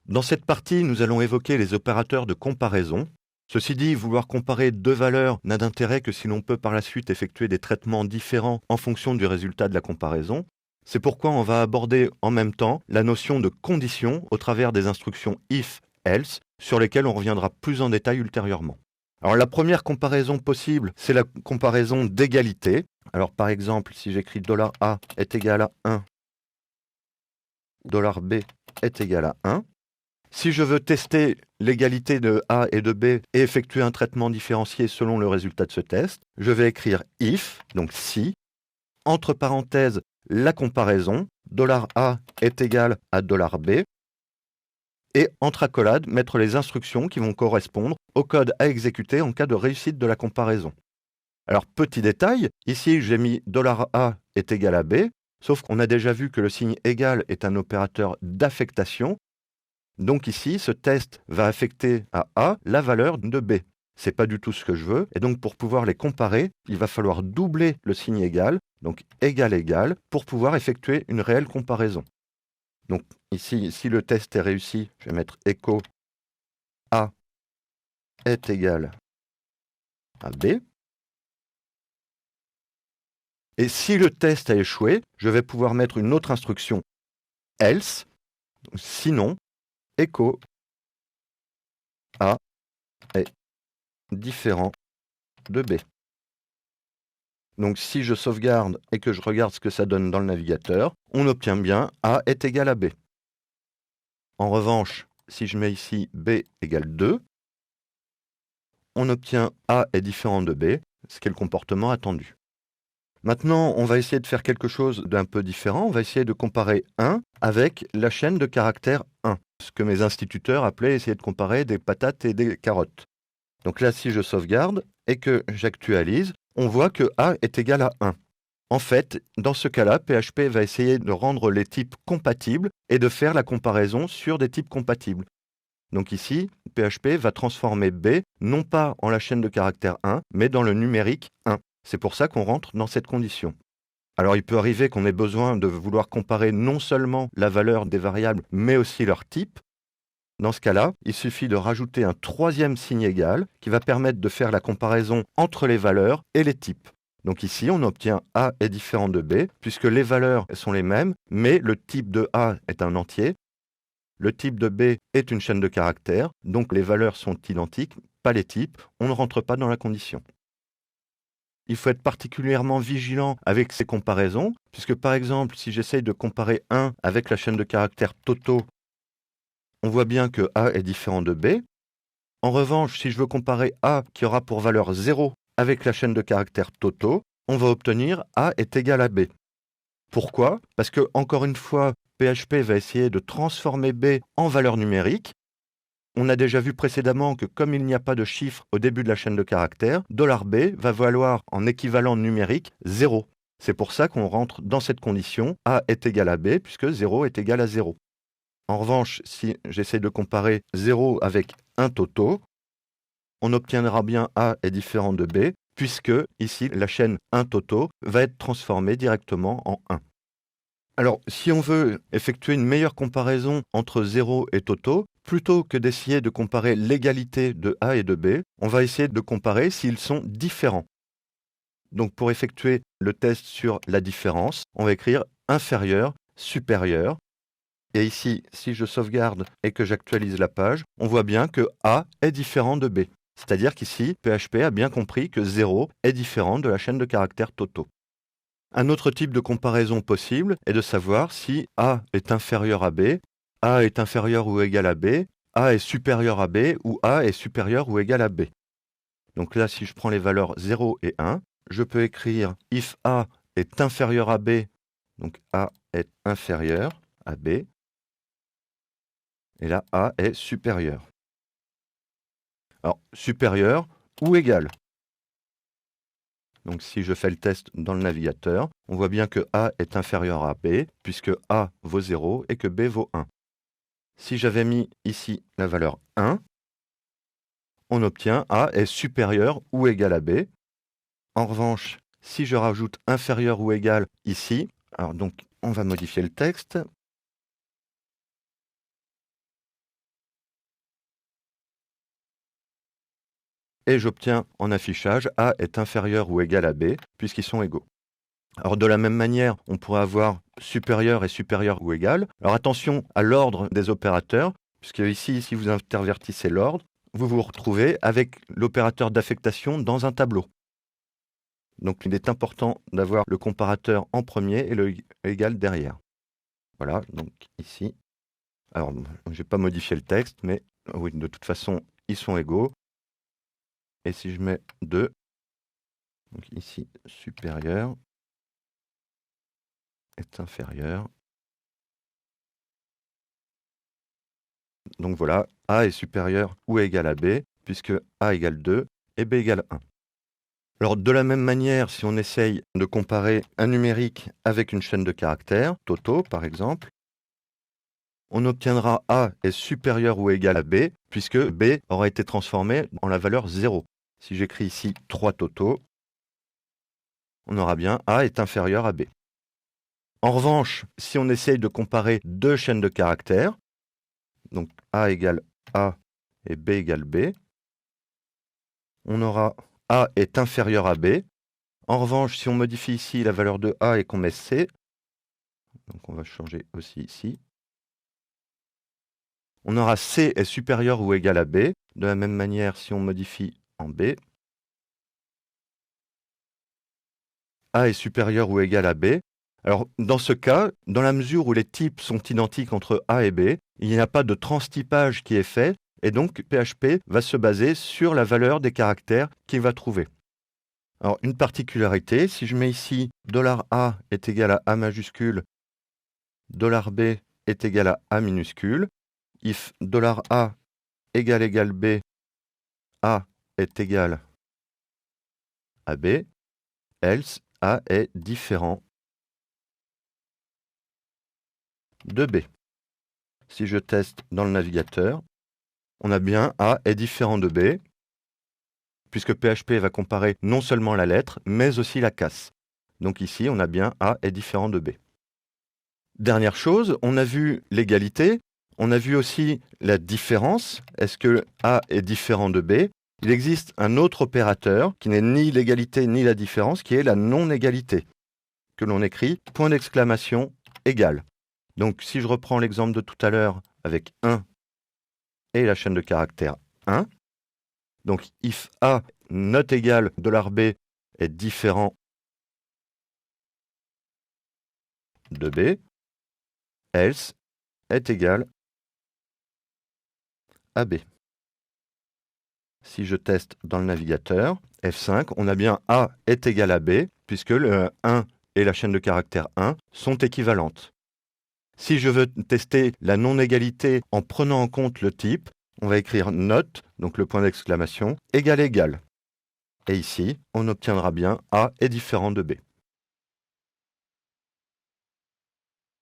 Dans cette partie, nous allons évoquer les opérateurs de comparaison. Ceci dit, vouloir comparer deux valeurs n'a d'intérêt que si l'on peut par la suite effectuer des traitements différents en fonction du résultat de la comparaison. C'est pourquoi on va aborder en même temps la notion de condition au travers des instructions if, else, sur lesquelles on reviendra plus en détail ultérieurement. Alors la première comparaison possible, c'est la comparaison d'égalité. Alors par exemple, si j'écris $A est égal à 1, $B est égal à 1, si je veux tester l'égalité de A et de B et effectuer un traitement différencié selon le résultat de ce test, je vais écrire if, donc si, entre parenthèses, la comparaison, $A est égal à $B, et entre accolades, mettre les instructions qui vont correspondre au code à exécuter en cas de réussite de la comparaison. Alors, petit détail, ici j'ai mis $A est égal à B, sauf qu'on a déjà vu que le signe égal est un opérateur d'affectation. Donc ici, ce test va affecter à A la valeur de B. Ce n'est pas du tout ce que je veux, et donc pour pouvoir les comparer, il va falloir doubler le signe égal, donc égal égal, pour pouvoir effectuer une réelle comparaison. Donc ici, si le test est réussi, je vais mettre echo A est égal à B. Et si le test a échoué, je vais pouvoir mettre une autre instruction else, sinon echo A est différent de B. Donc si je sauvegarde et que je regarde ce que ça donne dans le navigateur, on obtient bien A est égal à B. En revanche, si je mets ici B égale 2, on obtient A est différent de B, ce qui est le comportement attendu. Maintenant, on va essayer de faire quelque chose d'un peu différent. On va essayer de comparer 1 avec la chaîne de caractères 1, ce que mes instituteurs appelaient essayer de comparer des patates et des carottes. Donc là, si je sauvegarde et que j'actualise, on voit que A est égal à 1. En fait, dans ce cas-là, PHP va essayer de rendre les types compatibles et de faire la comparaison sur des types compatibles. Donc ici, PHP va transformer B non pas en la chaîne de caractères 1, mais dans le numérique 1. C'est pour ça qu'on rentre dans cette condition. Alors il peut arriver qu'on ait besoin de vouloir comparer non seulement la valeur des variables, mais aussi leur type. Dans ce cas-là, il suffit de rajouter un troisième signe égal qui va permettre de faire la comparaison entre les valeurs et les types. Donc ici, on obtient A est différent de B, puisque les valeurs sont les mêmes, mais le type de A est un entier, le type de B est une chaîne de caractères, donc les valeurs sont identiques, pas les types, on ne rentre pas dans la condition. Il faut être particulièrement vigilant avec ces comparaisons, puisque par exemple, si j'essaye de comparer 1 avec la chaîne de caractères Toto, on voit bien que A est différent de B. En revanche, si je veux comparer A qui aura pour valeur 0 avec la chaîne de caractères Toto, on va obtenir A est égal à B. Pourquoi? Parce que, encore une fois, PHP va essayer de transformer B en valeur numérique. On a déjà vu précédemment que comme il n'y a pas de chiffre au début de la chaîne de caractères, $B va valoir en équivalent numérique 0. C'est pour ça qu'on rentre dans cette condition A est égal à B, puisque 0 est égal à 0. En revanche, si j'essaie de comparer 0 avec un Toto, on obtiendra bien A est différent de B, puisque ici la chaîne 1 Toto va être transformée directement en 1. Alors, si on veut effectuer une meilleure comparaison entre 0 et Toto, plutôt que d'essayer de comparer l'égalité de A et de B, on va essayer de comparer s'ils sont différents. Donc, pour effectuer le test sur la différence, on va écrire inférieur, supérieur. Et ici, si je sauvegarde et que j'actualise la page, on voit bien que A est différent de B. C'est-à-dire qu'ici, PHP a bien compris que 0 est différent de la chaîne de caractères Toto. Un autre type de comparaison possible est de savoir si A est inférieur à B, A est inférieur ou égal à B, A est supérieur à B ou A est supérieur ou égal à B. Donc là, si je prends les valeurs 0 et 1, je peux écrire if A est inférieur à B, donc A est inférieur à B, et là A est supérieur. Alors, supérieur ou égal. Donc si je fais le test dans le navigateur, on voit bien que A est inférieur à B, puisque A vaut 0 et que B vaut 1. Si j'avais mis ici la valeur 1, on obtient A est supérieur ou égal à B. En revanche, si je rajoute inférieur ou égal ici, alors donc on va modifier le texte. et j'obtiens en affichage A est inférieur ou égal à B, puisqu'ils sont égaux. Alors de la même manière, on pourrait avoir supérieur et supérieur ou égal. Alors attention à l'ordre des opérateurs, puisque ici, si vous intervertissez l'ordre, vous vous retrouvez avec l'opérateur d'affectation dans un tableau. Donc il est important d'avoir le comparateur en premier et le égal derrière. Voilà, donc ici. Alors, je n'ai pas modifié le texte, mais oui, de toute façon, ils sont égaux. Et si je mets 2, donc ici, supérieur est inférieur. Donc voilà, A est supérieur ou égal à B, puisque A égale 2 et B égale 1. Alors de la même manière, si on essaye de comparer un numérique avec une chaîne de caractères, Toto par exemple, on obtiendra A est supérieur ou égal à B, puisque B aura été transformé en la valeur 0. Si j'écris ici 3 Toto, on aura bien A est inférieur à B. En revanche, si on essaye de comparer deux chaînes de caractères, donc A égale A et B égale B, on aura A est inférieur à B. En revanche, si on modifie ici la valeur de A et qu'on met C, donc on va changer aussi ici, on aura C est supérieur ou égal à B. De la même manière, si on modifie en B, A est supérieur ou égal à B. Alors, dans ce cas, dans la mesure où les types sont identiques entre A et B, il n'y a pas de transtypage qui est fait, et donc PHP va se baser sur la valeur des caractères qu'il va trouver. Alors, une particularité, si je mets ici $A est égal à A majuscule, $B est égal à A minuscule, if $A égale B, A est égal à B, else A est différent de B. Si je teste dans le navigateur, on a bien A est différent de B, puisque PHP va comparer non seulement la lettre, mais aussi la casse. Donc ici, on a bien A est différent de B. Dernière chose, on a vu l'égalité, on a vu aussi la différence. Est-ce que A est différent de B? Il existe un autre opérateur qui n'est ni l'égalité ni la différence, qui est la non-égalité, que l'on écrit point d'exclamation égal. Donc si je reprends l'exemple de tout à l'heure avec 1 et la chaîne de caractères 1, donc if A not égal $B est différent de B, else est égal à B. Si je teste dans le navigateur, F5, on a bien A est égal à B, puisque le 1 et la chaîne de caractères 1 sont équivalentes. Si je veux tester la non-égalité en prenant en compte le type, on va écrire not, donc le point d'exclamation, égal égal. Et ici, on obtiendra bien A est différent de B.